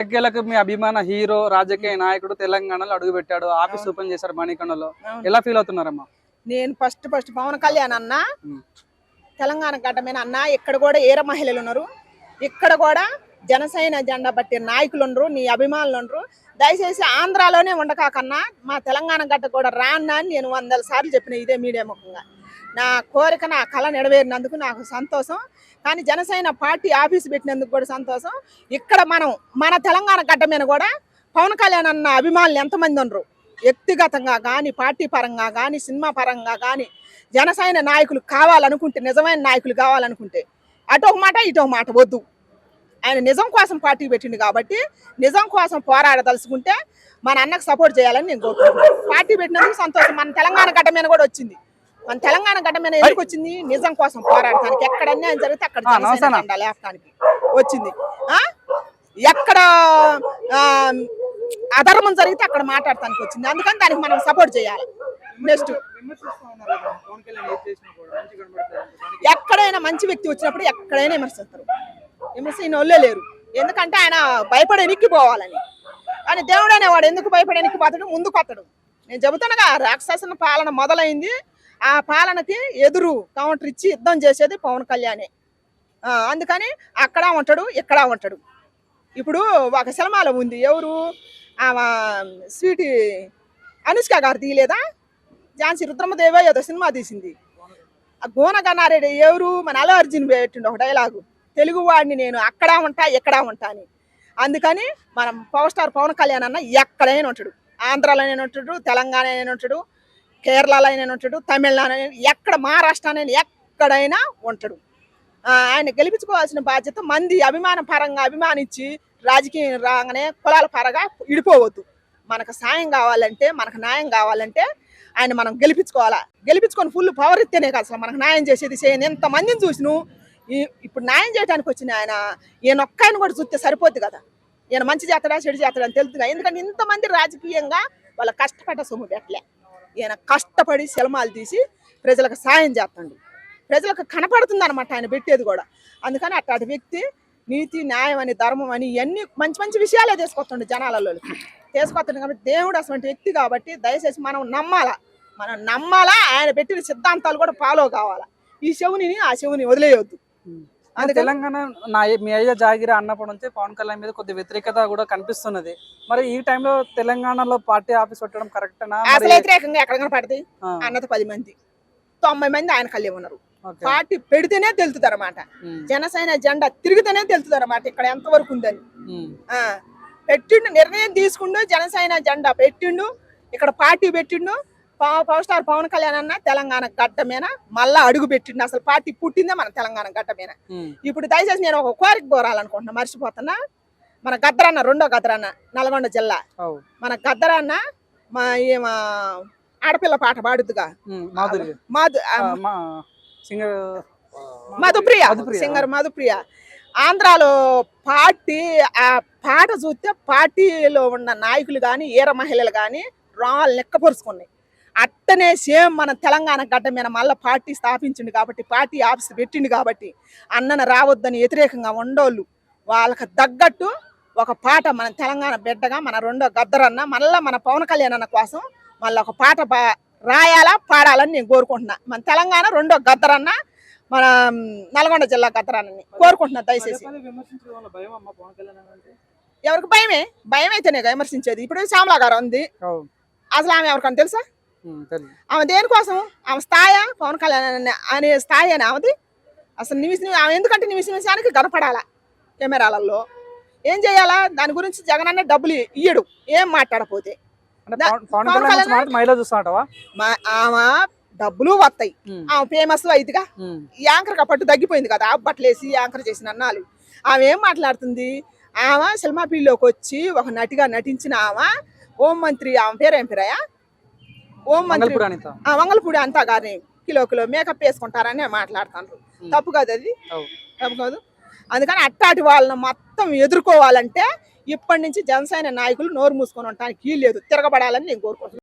రాజకీయాలకు మీ అభిమాన హీరో రాజకీయ నాయకుడు తెలంగాణలో అడుగు పెట్టాడు, ఆఫీస్ ఓపెన్ చేశారు మణికొండలో. ఎలా ఫీల్ అవుతున్నారమ్మా? నేను ఫస్ట్ పవన్ కళ్యాణ్ అన్న తెలంగాణ గడ్డమైన అన్న. ఇక్కడ కూడా ఏర మహిళలు ఉన్నారు, ఇక్కడ కూడా జనసేన జెండా బట్టి నాయకులు ఉండరు, నీ అభిమానులు ఉండరు. దయచేసి ఆంధ్రాలోనే ఉండకాకన్నా మా తెలంగాణ గడ్డ కూడా రాన్నా అని నేను 100 సార్లు చెప్పిన ఇదే మీడియా ముఖంగా. నా కోరిక, నా కళ నెరవేరినందుకు నాకు సంతోషం. కానీ జనసేన పార్టీ ఆఫీస్ పెట్టినందుకు కూడా సంతోషం. ఇక్కడ మన తెలంగాణ గడ్డ మీద కూడా పవన్ కళ్యాణ్ అన్న అభిమానులు ఎంతమంది ఉండరు. వ్యక్తిగతంగా కానీ, పార్టీ పరంగా కానీ, సినిమా పరంగా కానీ జనసేన నాయకులు కావాలనుకుంటే, నిజమైన నాయకులు కావాలనుకుంటే అటు ఒక మాట ఇటు ఒక మాట వద్దు. ఆయన నిజం కోసం పార్టీ పెట్టిండు కాబట్టి నిజం కోసం పోరాడదలుచుకుంటే మన అన్నకు సపోర్ట్ చేయాలని నేను కోరుకుంటున్నాను. పార్టీ పెట్టినందుకు సంతోషం. మన తెలంగాణ గడ్డ మీద కూడా వచ్చింది. మన తెలంగాణ గడ్డ మీద ఎందుకు వచ్చింది? నిజం కోసం పోరాడటానికి. ఎక్కడ అన్యాయం జరిగితే అక్కడ జనసేన లేపడానికి వచ్చింది. ఎక్కడ అధర్మం జరిగితే అక్కడ మాట్లాడటానికి వచ్చింది. అందుకని దానికి మనం సపోర్ట్ చేయాలి. నెక్స్ట్ ఎక్కడైనా మంచి వ్యక్తి వచ్చినప్పుడు ఎక్కడైనా విమర్శిస్తారు. విమర్శించిన వాళ్ళే లేరు. ఎందుకంటే ఆయన భయపడి ఎనిక్కిపోవాలని. కానీ దేవుడు అనేవాడు ఎందుకు భయపడి ఎనిక్కిపోతాడు? ముందుకు వస్తాడు. నేను చెబుతానుగా, రాక్షసన పాలన మొదలైంది. ఆ పాలనకి ఎదురు కౌంటర్ ఇచ్చి యుద్ధం చేసేది పవన్ కళ్యాణే. అందుకని అక్కడ ఉంటాడు, ఇక్కడ ఉంటాడు. ఇప్పుడు ఒక సినిమాలో ఉంది, ఎవరు స్వీటీ అనుష్క గారు తీయలేదా? ఝాన్సీ రుద్రమదేవి ఏదో సినిమా తీసింది. ఆ గోనగన్నారెడ్డి ఎవరు? మన అల్లు అర్జున్ పెట్టిండు ఒక డైలాగు, తెలుగు వాడిని నేను అక్కడ ఉంటా ఎక్కడ ఉంటా అని. అందుకని మనం పవర్ స్టార్ పవన్ కళ్యాణ్ అన్న ఎక్కడైనా ఉంటాడు. ఆంధ్రాలోనే ఉంటాడు, తెలంగాణలోనే ఉంటాడు, కేరళలోనే ఉంటాడు, తమిళనాడు, ఎక్కడ మహారాష్ట్రలోనే ఎక్కడైనా ఉంటాడు. ఆయన గెలిపించుకోవాల్సిన బాధ్యత మంది. అభిమాన పరంగా అభిమానించి రాజకీయం రాగానే కులాల పరంగా విడిపోవద్దు. మనకు సాయం కావాలంటే, మనకు న్యాయం కావాలంటే ఆయన మనం గెలిపించుకోవాలా. గెలిపించుకొని ఫుల్ పవర్ ఇస్తేనే కదా అసలు మనకు న్యాయం చేసేది. చేయని ఎంతమందిని చూసిను. ఇప్పుడు న్యాయం చేయడానికి వచ్చిన ఈయన ఒక్కఆయన కూడా చూస్తే సరిపోద్ది కదా. ఈయన మంచి చేస్తాడా చెడు చేస్తాడా అని తెలుస్తుంది. ఎందుకంటే ఇంతమంది రాజకీయంగా వాళ్ళ కష్టపడ్డ సొమ్ము పెట్టలే. ఈయన కష్టపడి సినిమాలు తీసి ప్రజలకు సాయం చేస్తాడు. ప్రజలకు కనపడుతుంది అనమాట ఆయన పెట్టేది కూడా. అందుకని అట్లాంటి వ్యక్తి నీతి, న్యాయం అని, ధర్మం అని ఇవన్నీ మంచి మంచి విషయాలే తీసుకొస్తుండే జనాలలో తీసుకొస్తుంది. కాబట్టి దేవుడు అటువంటి వ్యక్తి కాబట్టి దయచేసి మనం నమ్మాలా. ఆయన పెట్టిన సిద్ధాంతాలు కూడా ఫాలో కావాలా. ఈ శవుని ఆ శవుని వదిలేయొద్దు. తెలంగాణ మీ అయ్య జాగిర అన్నప్పటి నుంచి పవన్ కళ్యాణ్ మీద కొద్ది వ్యతిరేకత కూడా కనిపిస్తున్నది. మరి ఈ టైంలో తెలంగాణలో పార్టీ ఆఫీస్ పెట్టడం కరెక్టేనా? అసలు వ్యతిరేకంగా ఎక్కడ కనపడతాయి? అన్నది 10 మంది 90 మంది ఆయన కళ్యాణ్ ఉన్నారు. పార్టీ పెడితేనే తెలుస్తుంది అనమాట. జనసేన జెండా తిరిగితేనే తెలుస్తుంది అనమాట ఇక్కడ ఎంతవరకు ఉందని. పెట్టిండు, నిర్ణయం తీసుకుండు, జనసేన జెండా పెట్టిండు, ఇక్కడ పార్టీ పెట్టిండు. పవర్ స్టార్ పవన్ కళ్యాణ్ అన్న తెలంగాణ గడ్డ మీద మళ్ళా అడుగు పెట్టిండు. అసలు పార్టీ పుట్టిందే మన తెలంగాణ గడ్డ మీద. ఇప్పుడు దయచేసి నేను ఒక కోరిక కోరాలనుకుంటున్నా, మర్చిపోతున్నా. మన గద్దరన్న, రెండో గద్దరన్న, నల్గొండ జిల్లా మన గద్దరన్న ఆడపిల్ల పాట పాడుద్దుగా, మధుప్రియ, సింగర్ మధుప్రియ. ఆంధ్రాలో పార్టీ ఆ పాట చూస్తే పార్టీలో ఉన్న నాయకులు కానీ, ఈర మహిళలు కానీ రాళ్ళు లెక్కపరుచుకున్నాయి. అట్టనే సేమ్ మన తెలంగాణ గడ్డ మీద మళ్ళీ పార్టీ స్థాపించిండు కాబట్టి, పార్టీ ఆఫీస్ పెట్టిండు కాబట్టి అన్నను రావద్దని వ్యతిరేకంగా ఉండోళ్ళు వాళ్ళకి తగ్గట్టు ఒక పాట మన తెలంగాణ బిడ్డగా మన రెండో గద్దరన్న మళ్ళీ మన పవన్ కళ్యాణ్ అన్న కోసం మళ్ళీ ఒక పాట రాయాలా, పాడాలని నేను కోరుకుంటున్నా. మన తెలంగాణ రెండో గద్దరన్న, మన నల్గొండ జిల్లా గద్దరన్నని కోరుకుంటున్నా. దయచేసి ఎవరికి భయమే? భయం అయితేనే విమర్శించేది. ఇప్పుడు శ్యామలా గారు ఉంది, అసలు ఆమె ఎవరికన్నా తెలుసా? ఆమె దేనికోసం? ఆమె స్థాయి పవన్ కళ్యాణ్ అనే స్థాయి అని ఆమెది. అసలు ఆమె ఎందుకంటే నిమిషానికి కనపడాలా కెమెరాలలో. ఏం చేయాలా? దాని గురించి జగన్ అన్న డబ్బులు ఇయ్యడు ఏం మాట్లాడపోతే. ఆమె డబ్బులు వస్తాయి, ఆమె ఫేమస్ అయిదిగా. యాంకర్ పట్టు తగ్గిపోయింది కదా, బట్టలేసి యాంకర్ చేసిన అన్నాలు. ఆమె ఏం మాట్లాడుతుంది? ఆమె సినిమా ఫీల్డ్లోకి వచ్చి ఒక నటిగా నటించిన ఆమె హోంమంత్రి, ఆమె పేరేం పేరయా? హోంమంత్రి వంగలపూడి అంతా గారిని కిలో మేకప్ వేసుకుంటారని మాట్లాడుతారు. తప్పు కాదు, అది తప్పు కాదు. అందుకని అట్టాటి వాళ్ళని మొత్తం ఎదుర్కోవాలంటే ఇప్పటి నుంచి జనసేన నాయకులు నోరు మూసుకొని ఉండటానికి లేదు, తిరగబడాలని నేను కోరుకుంటున్నాను.